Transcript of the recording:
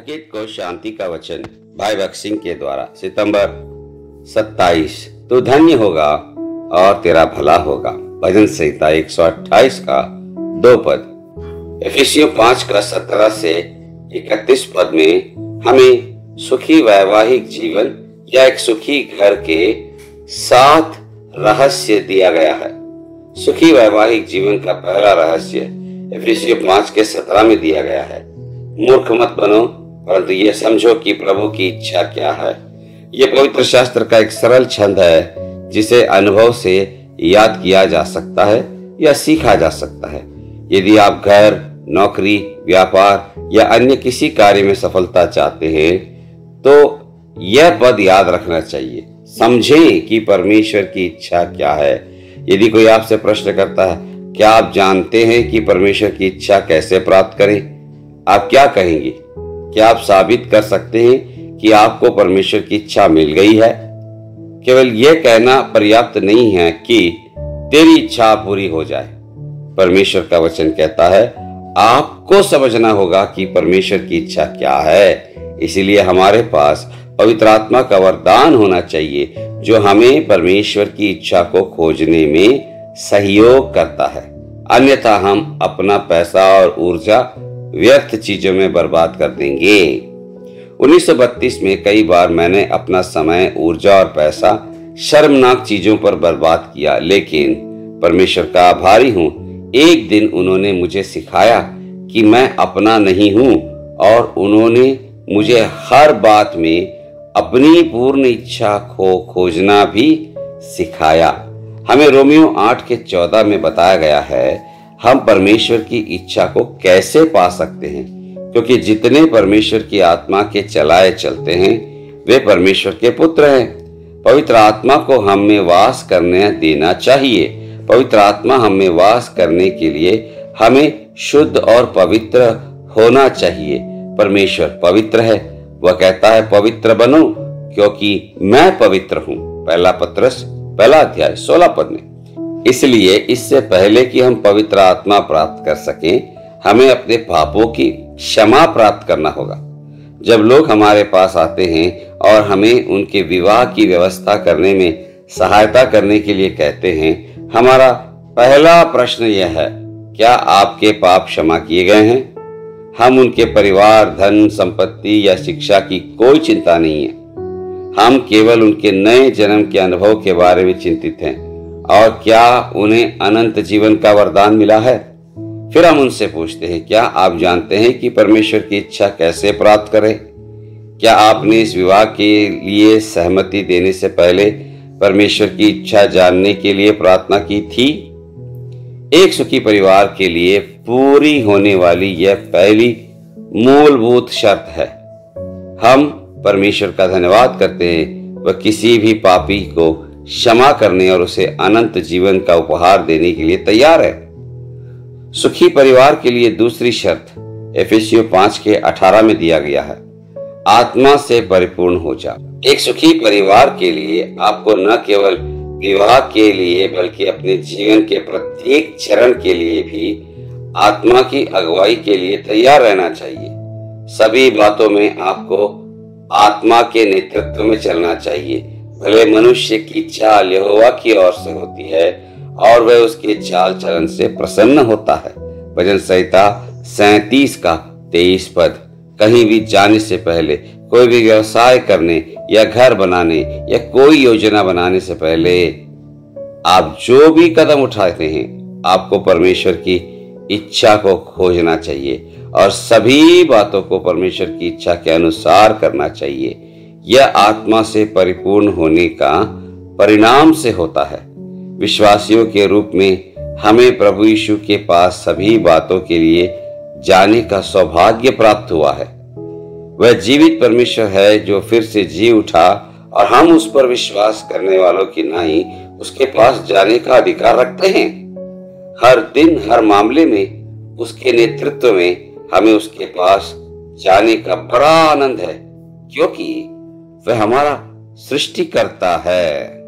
थकित को शांति का वचन भाई भक्त सिंह के द्वारा सितंबर 27। तू धन्य होगा और तेरा भला होगा। भजन संहिता 128 का 2 पद। एफिसियों 5 का 17 से 31 पद में हमें सुखी वैवाहिक जीवन या एक सुखी घर के 7 रहस्य दिया गया है। सुखी वैवाहिक जीवन का पहला रहस्य एफिसियों 5 के 17 में दिया गया है। मूर्ख मत बनो, परंतु ये समझो कि प्रभु की इच्छा क्या है। यह पवित्र शास्त्र का एक सरल छंद है जिसे अनुभव से याद किया जा सकता है या सीखा जा सकता है। यदि आप घर, नौकरी, व्यापार या अन्य किसी कार्य में सफलता चाहते हैं तो यह पद याद रखना चाहिए। समझें कि परमेश्वर की इच्छा क्या है। यदि कोई आपसे प्रश्न करता है, क्या आप जानते हैं कि परमेश्वर की इच्छा कैसे प्राप्त करें, आप क्या कहेंगे? क्या आप साबित कर सकते हैं कि आपको परमेश्वर की इच्छा मिल गई है? केवल यह कहना पर्याप्त नहीं है कि तेरी इच्छा पूरी हो जाए। परमेश्वर का वचन कहता है आपको समझना होगा कि परमेश्वर की इच्छा क्या है। इसीलिए हमारे पास पवित्र आत्मा का वरदान होना चाहिए जो हमें परमेश्वर की इच्छा को खोजने में सहयोग करता है। अन्यथा हम अपना पैसा और ऊर्जा व्यर्थ चीजों में बर्बाद कर देंगे। 1932 में कई बार मैंने अपना समय, ऊर्जा और पैसा शर्मनाक चीजों पर बर्बाद किया, लेकिन परमेश्वर का आभारी हूं। एक दिन उन्होंने मुझे सिखाया कि मैं अपना नहीं हूं और उन्होंने मुझे हर बात में अपनी पूर्ण इच्छा को खोजना भी सिखाया। हमें रोमियो 8 के 14 में बताया गया है हम परमेश्वर की इच्छा को कैसे पा सकते हैं, क्योंकि जितने परमेश्वर की आत्मा के चलाए चलते हैं वे परमेश्वर के पुत्र हैं। पवित्र आत्मा को हम में वास करने देना चाहिए। पवित्र आत्मा हम में वास करने के लिए हमें शुद्ध और पवित्र होना चाहिए। परमेश्वर पवित्र है। वह कहता है पवित्र बनो क्योंकि मैं पवित्र हूँ। पहला पत्रस 1 अध्याय 16 पद में। इसलिए इससे पहले कि हम पवित्र आत्मा प्राप्त कर सकें हमें अपने पापों की क्षमा प्राप्त करना होगा। जब लोग हमारे पास आते हैं और हमें उनके विवाह की व्यवस्था करने में सहायता करने के लिए कहते हैं, हमारा पहला प्रश्न यह है, क्या आपके पाप क्षमा किए गए हैं? हम उनके परिवार, धन, संपत्ति या शिक्षा की कोई चिंता नहीं है। हम केवल उनके नए जन्म के अनुभव के बारे में चिंतित हैं और क्या उन्हें अनंत जीवन का वरदान मिला है। फिर हम उनसे पूछते हैं, क्या आप जानते हैं कि परमेश्वर की इच्छा कैसे प्राप्त करें? क्या आपने इस विवाह के लिए सहमति देने से पहले परमेश्वर की इच्छा जानने के लिए प्रार्थना की थी? एक सुखी परिवार के लिए पूरी होने वाली यह पहली मूलभूत शर्त है। हम परमेश्वर का धन्यवाद करते हैं, वह किसी भी पापी को क्षमा करने और उसे अनंत जीवन का उपहार देने के लिए तैयार है। सुखी परिवार के लिए दूसरी शर्त एफिसियों 5 के 18 में दिया गया है, आत्मा से परिपूर्ण हो जा। एक सुखी परिवार के लिए आपको न केवल विवाह के लिए बल्कि अपने जीवन के प्रत्येक चरण के लिए भी आत्मा की अगुवाई के लिए तैयार रहना चाहिए। सभी बातों में आपको आत्मा के नेतृत्व में चलना चाहिए। भले मनुष्य की चाल यहोवा की ओर से होती है और वह उसके चाल चलन से प्रसन्न होता है। भजन संहिता 37 का 23 पद। कहीं भी जाने से पहले, कोई भी व्यवसाय करने या घर बनाने या कोई योजना बनाने से पहले आप जो भी कदम उठाते हैं आपको परमेश्वर की इच्छा को खोजना चाहिए और सभी बातों को परमेश्वर की इच्छा के अनुसार करना चाहिए। यह आत्मा से परिपूर्ण होने का परिणाम से होता है। विश्वासियों के रूप में हमें प्रभु यीशु के पास सभी बातों के लिए जाने का सौभाग्य प्राप्त हुआ है। वह जीवित परमेश्वर है जो फिर से जी उठा और हम उस पर विश्वास करने वालों की नाई उसके पास जाने का अधिकार रखते हैं। हर दिन, हर मामले में उसके नेतृत्व में हमें उसके पास जाने का बड़ा आनंद है, क्योंकि वह हमारा सृष्टिकर्ता है।